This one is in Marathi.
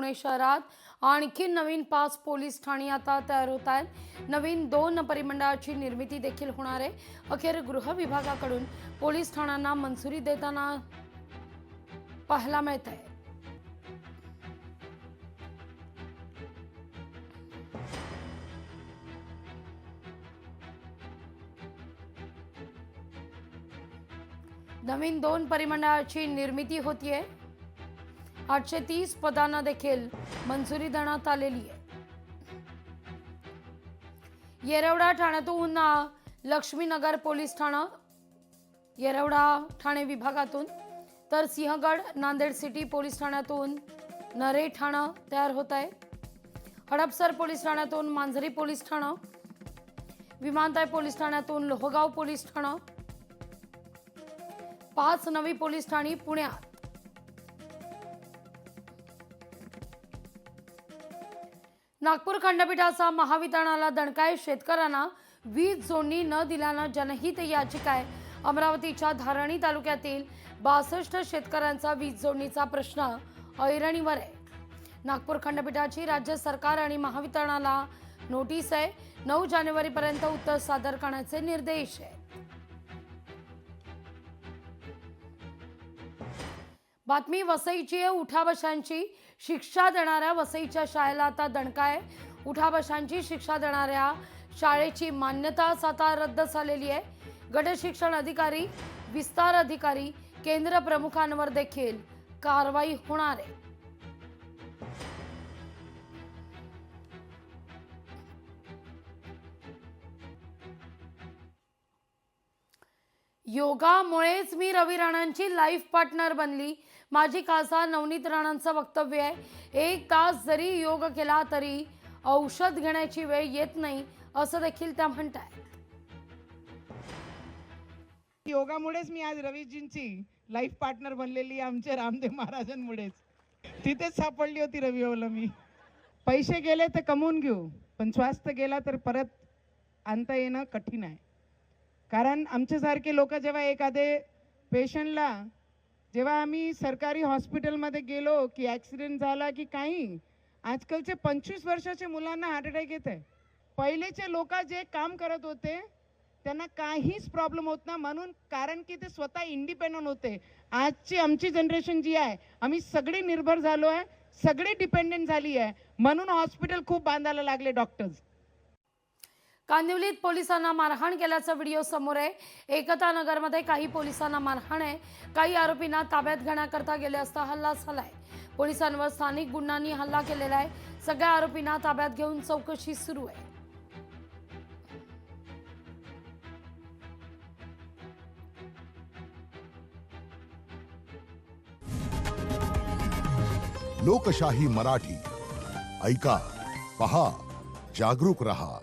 पुणे शहरात आणखी नवीन 5 पोलीस ठाणी आता तयार होत आहेत। नवीन 2 परिमंडळाची निर्मिती देखील होणार आहे। अखेर गृह विभागाकडून पोलीस ठाण्यांना मंजुरी देताना पाहायला मिळत आहे। नवीन 2 परिमंडळाची निर्मिती होतीये। 830 पदांना देखील मंजुरी देण्यात आलेली आहे। येरवडा ठाण्यातून लक्ष्मीनगर पोलीस ठाणा, येरवडा ठाणे विभागातून, तर सिंहगड नांदेड सिटी पोलीस ठाण्यातून नरे ठाणा तयार होत आहे। हडपसर पोलीस ठाण्यातून मांजरी पोलीस ठाणा, विमानतळ पोलीस ठाण्यातून लोहगाव पोलीस ठाणा, 5 नवी पोलीस ठाणी पुण्यात। नागपूर खंडपीठाचा महावितरणाला दणकाय, शेतकऱ्यांना वीज जोडणी न दिल्यानं जनहित याचिका आहे। अमरावतीच्या धारणी तालुक्यातील 62 शेतकऱ्यांचा वीज जोडणीचा प्रश्न ऐरणीवर आहे। नागपूर खंडपीठाची राज्य सरकार आणि महावितरणाला नोटीस आहे। 9 जानेवारीपर्यंत उत्तर सादर करण्याचे निर्देश आहेत। बातमी वसईची, उठाबशांची शिक्षा देणाऱ्या वसईच्या शाळेला आता दणका आहे। उठाबशांची शिक्षा देणाऱ्या शाळेची मान्यताच आता रद्द झालेली आहे। गट शिक्षण अधिकारी, विस्तार अधिकारी, केंद्र प्रमुखांवर देखील कारवाई होणार आहे। योगामुळेच मी रवी राणांची लाईफ पार्टनर बनली, माझी खासदार नवनीत राणांचं वक्तव्य आहे। 1 तास जरी योग केला तरी औषध घेण्याची वेळ येत नाही, असं देखील त्या म्हणतात। योगामुळेच मी आज रवीजींची लाईफ पार्टनर बनलेली, आमच्या रामदेव महाराजांमुळेच। तिथेच सापडली होती रवीला मी। पैसे गेले तर कमवून घेऊ, पण स्वास्थ्य गेला तर परत आणता येणं कठीण आहे। कारण आमच्यासारखे लोक जेव्हा एखादे पेशंटला, जेव्हा आम्ही सरकारी हॉस्पिटलमध्ये गेलो की ॲक्सिडेंट झाला की काही, आजकालचे 25 वर्षाचे मुलांना हार्ट अटॅक येत आहे। पहिलेचे लोक जे काम करत होते त्यांना काहीच प्रॉब्लेम होत ना, म्हणून कारण की ते स्वतः इंडिपेंडंट होते। आजची आमची जनरेशन जी आहे, आम्ही सगळे निर्भर झालो आहे, सगळे डिपेंडेंट झाली आहे, म्हणून हॉस्पिटल खूप बांधायला लागले डॉक्टर्स। कांदिवलीत पोलिसांना मारहाण केल्याचा व्हिडिओ समोर आहे। एकता नगरमध्ये काही पोलिसांना मारहाण आहे। काही आरोपींना ताब्यात घेण्याकरता गेले असता हल्ला झालाय। पोलिसांवर स्थानिक गुंडांनी हल्ला केलेला आहे। सगळ्या आरोपींना ताब्यात घेऊन चौकशी सुरू आहे। लोकशाही मराठी ऐका, पहा, जागरूक रहा।